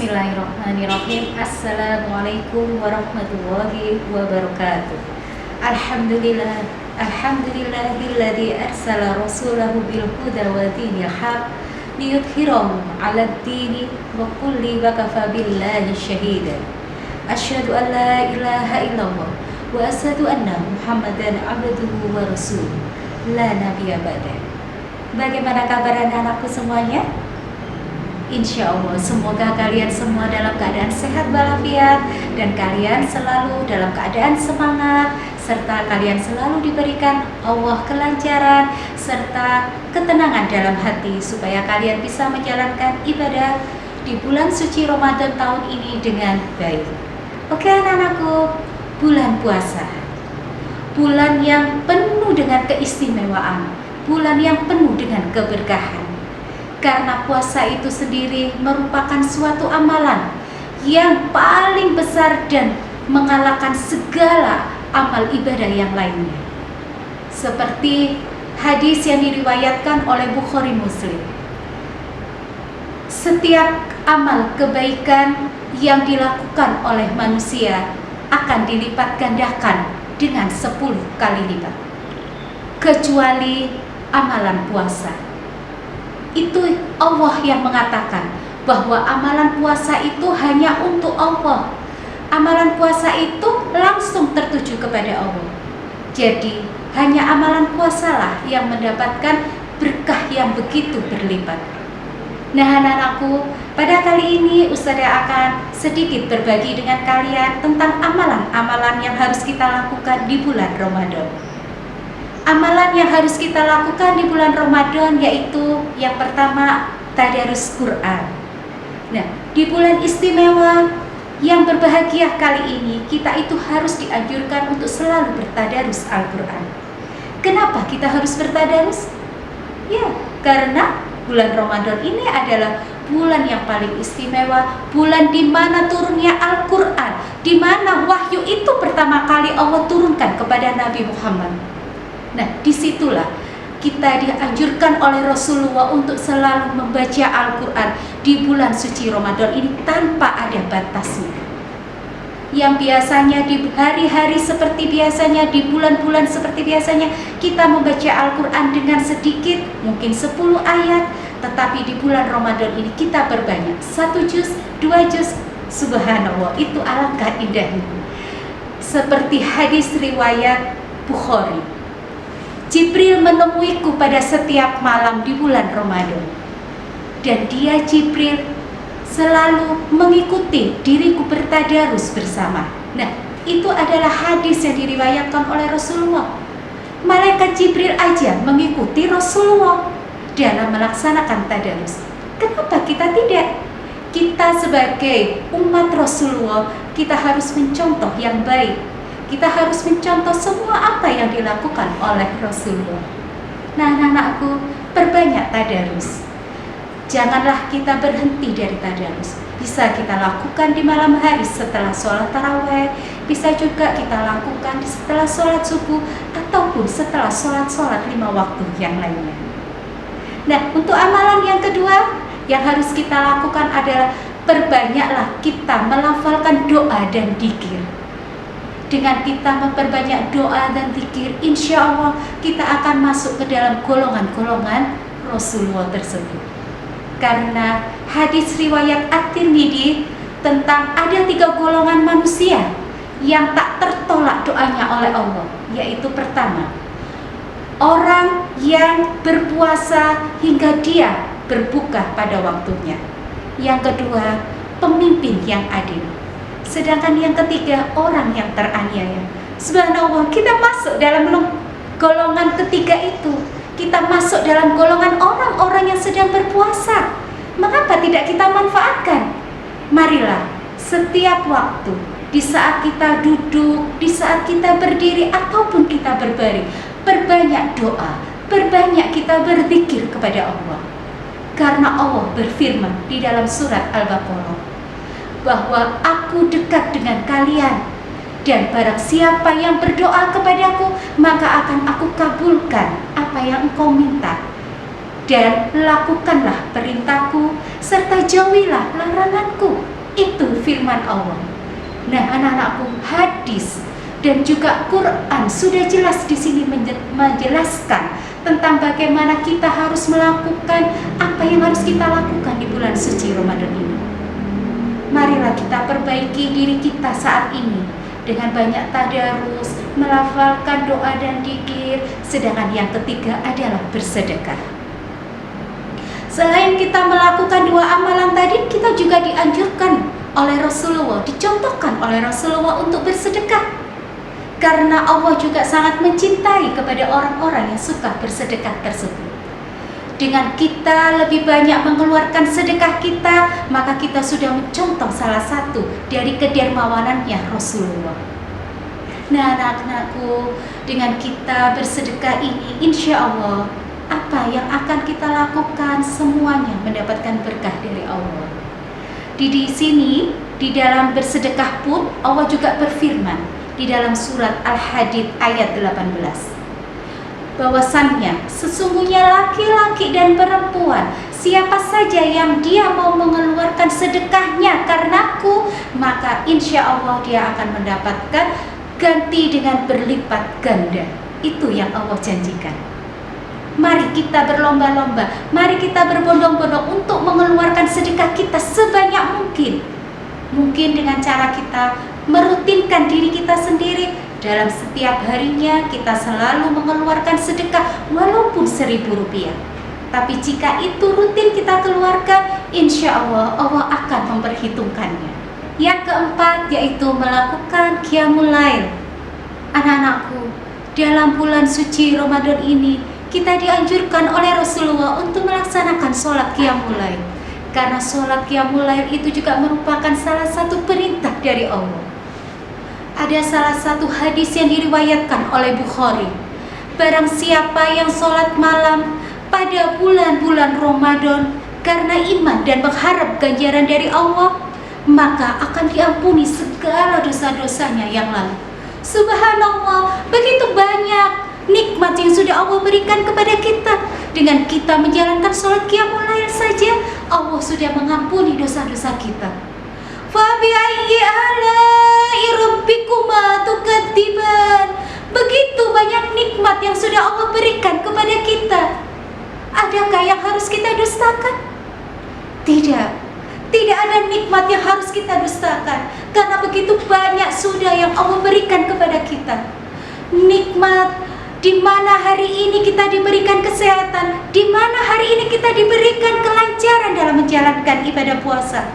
Bismillahirrahmanirrahim. Assalamualaikum warahmatullahi wabarakatuh. Alhamdulillah, alhamdulillahilladzi arsala rasulahu bil huda wa dinil haq liyudhhirahu 'alad dini wa kulli wa kafa billahi syahida. Asyhadu an la ilaha illallah wa asyhadu anna Muhammadan abduhu wa rasuluh. La nabiyya ba'da. Bagaimana kabar anak-anakku semuanya? Insya Allah semoga kalian semua dalam keadaan sehat walafiat dan kalian selalu dalam keadaan semangat, serta kalian selalu diberikan Allah kelancaran serta ketenangan dalam hati supaya kalian bisa menjalankan ibadah di bulan suci Ramadan tahun ini dengan baik. Oke anak-anakku, bulan puasa, bulan yang penuh dengan keistimewaan, bulan yang penuh dengan keberkahan. Karena puasa itu sendiri merupakan suatu amalan yang paling besar dan mengalahkan segala amal ibadah yang lainnya. Seperti hadis yang diriwayatkan oleh Bukhari Muslim. Setiap amal kebaikan yang dilakukan oleh manusia akan dilipat gandakan dengan 10 kali lipat. Kecuali amalan puasa. Itu Allah yang mengatakan bahwa amalan puasa itu hanya untuk Allah. Amalan puasa itu langsung tertuju kepada Allah. Jadi hanya amalan puasalah yang mendapatkan berkah yang begitu berlipat. Nah anak-anakku, pada kali ini Ustazah akan sedikit berbagi dengan kalian tentang amalan-amalan yang harus kita lakukan di bulan Ramadan. Amalan yang harus kita lakukan di bulan Ramadan yaitu yang pertama, tadarus Quran. Nah, di bulan istimewa yang berbahagia kali ini, kita itu harus dianjurkan untuk selalu bertadarus Al-Quran. Kenapa kita harus bertadarus? Ya, karena bulan Ramadan ini adalah bulan yang paling istimewa, bulan di mana turunnya Al-Quran, di mana wahyu itu pertama kali Allah turunkan kepada Nabi Muhammad. Nah, disitulah kita dianjurkan oleh Rasulullah untuk selalu membaca Al-Quran di bulan suci Ramadan ini tanpa ada batasnya. Yang biasanya di hari-hari seperti biasanya, di bulan-bulan seperti biasanya, kita membaca Al-Quran dengan sedikit, mungkin 10 ayat, tetapi di bulan Ramadan ini kita berbanyak, 1 juz, 2 juz, subhanallah, itu alangkah indahnya. Seperti hadis riwayat Bukhari. Jibril menemuiku pada setiap malam di bulan Ramadan. Dan dia Jibril selalu mengikuti diriku bertadarus bersama. Nah, itu adalah hadis yang diriwayatkan oleh Rasulullah. Malaikat Jibril aja mengikuti Rasulullah dalam melaksanakan tadarus. Kenapa kita tidak? Kita sebagai umat Rasulullah, kita harus mencontoh yang baik. Kita harus mencontoh semua apa yang dilakukan oleh Rasulullah. Nah anak-anakku, perbanyak tadarus. Janganlah kita berhenti dari tadarus. Bisa kita lakukan di malam hari setelah sholat tarawih, bisa juga kita lakukan setelah sholat subuh, ataupun setelah sholat-sholat 5 waktu yang lainnya. Nah, untuk amalan yang kedua yang harus kita lakukan adalah perbanyaklah kita melafalkan doa dan dzikir. Dengan kita memperbanyak doa dan zikir, insya Allah kita akan masuk ke dalam golongan-golongan Rasulullah tersebut. Karena hadis riwayat At-Tirmidzi tentang ada 3 golongan manusia yang tak tertolak doanya oleh Allah. Yaitu pertama, orang yang berpuasa hingga dia berbuka pada waktunya. Yang kedua, pemimpin yang adil. Sedangkan yang ketiga, orang yang teraniaya. Subhanallah, kita masuk dalam golongan ketiga itu. Kita masuk dalam golongan orang-orang yang sedang berpuasa. Mengapa tidak kita manfaatkan? Marilah, setiap waktu, di saat kita duduk, di saat kita berdiri, ataupun kita berbaring, perbanyak doa, perbanyak kita berzikir kepada Allah. Karena Allah berfirman di dalam surat Al-Baqarah, bahwa aku dekat dengan kalian, dan barang siapa yang berdoa kepadaku, maka akan aku kabulkan apa yang engkau minta. dan lakukanlah perintahku serta jauhilah laranganku. Itu firman Allah. Nah, anak-anakku, hadis dan juga Quran sudah jelas di sini menjelaskan tentang bagaimana kita harus melakukan apa yang harus kita lakukan di bulan suci Ramadan ini. Marilah kita perbaiki diri kita saat ini dengan banyak tadarus, melafalkan doa dan dzikir, sedangkan yang ketiga adalah bersedekah. Selain kita melakukan dua amalan tadi, kita juga dianjurkan oleh Rasulullah, dicontohkan oleh Rasulullah untuk bersedekah. Karena Allah juga sangat mencintai kepada orang-orang yang suka bersedekah tersebut. Dengan kita lebih banyak mengeluarkan sedekah kita, maka kita sudah mencontoh salah satu dari kedermawanannya Rasulullah. Nah, anak-anakku, dengan kita bersedekah ini, insya Allah apa yang akan kita lakukan semuanya mendapatkan berkah dari Allah. Di sini, di dalam bersedekah pun Allah juga berfirman di dalam surat Al-Hadid ayat 18, bahwasannya sesungguhnya laki-laki dan perempuan, siapa saja yang dia mau mengeluarkan sedekahnya karenaku, maka insya Allah dia akan mendapatkan ganti dengan berlipat ganda. Itu yang Allah janjikan. Mari kita berlomba-lomba, mari kita berbondong-bondong untuk mengeluarkan sedekah kita sebanyak mungkin. Mungkin dengan cara kita merutinkan diri kita sendiri, dalam setiap harinya kita selalu mengeluarkan sedekah walaupun Rp1.000. Tapi jika itu rutin kita keluarkan, insya Allah Allah akan memperhitungkannya. Yang keempat yaitu melakukan qiyamul lail. Anak-anakku, dalam bulan suci Ramadan ini kita dianjurkan oleh Rasulullah untuk melaksanakan sholat qiyamul lail. Karena sholat qiyamul lail itu juga merupakan salah satu perintah dari Allah. Ada salah satu hadis yang diriwayatkan oleh Bukhari. Barang siapa yang sholat malam pada bulan-bulan Ramadan karena iman dan berharap ganjaran dari Allah, maka akan diampuni segala dosa-dosanya yang lalu. Subhanallah, begitu banyak nikmat yang sudah Allah berikan kepada kita. Dengan kita menjalankan sholat qiyamul lail saja, Allah sudah mengampuni dosa-dosa kita. Fa bi'ayyi ala'i rabbikuma tukadziban. Begitu banyak nikmat yang sudah Allah berikan kepada kita. Adakah yang harus kita dustakan? Tidak. Tidak ada nikmat yang harus kita dustakan, karena begitu banyak sudah yang Allah berikan kepada kita. Nikmat di mana hari ini kita diberikan kesehatan, di mana hari ini kita diberikan kelancaran dalam menjalankan ibadah puasa.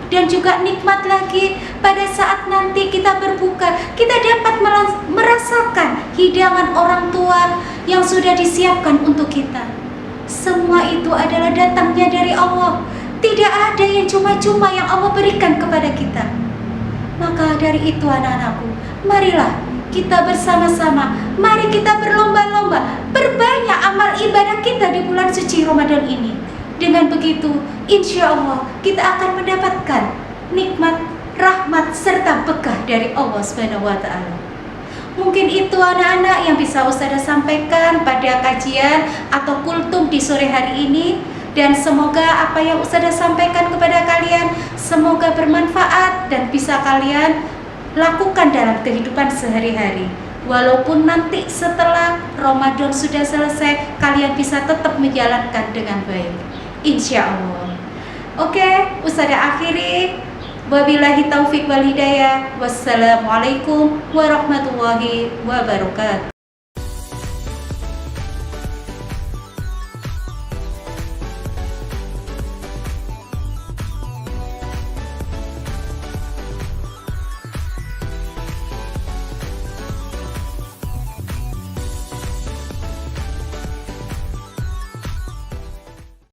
Dan juga nikmat lagi pada saat nanti kita berbuka, kita dapat merasakan hidangan orang tua yang sudah disiapkan untuk kita. Semua itu adalah datangnya dari Allah. Tidak ada yang cuma-cuma yang Allah berikan kepada kita. Maka dari itu anak-anakku, marilah kita bersama-sama, mari kita berlomba-lomba, perbanyak amal ibadah kita di bulan suci Ramadan ini. Dengan begitu, insya Allah kita akan mendapatkan nikmat, rahmat, serta berkah dari Allah SWT. Mungkin itu anak-anak yang bisa Ustazah sampaikan pada kajian atau kultum di sore hari ini. Dan semoga apa yang Ustazah sampaikan kepada kalian semoga bermanfaat dan bisa kalian lakukan dalam kehidupan sehari-hari. Walaupun nanti setelah Ramadan sudah selesai, kalian bisa tetap menjalankan dengan baik, insya Allah. Oke, Ustazah akhiri. Wabillahi taufiq wal hidayah. Wassalamualaikum warahmatullahi wabarakatuh.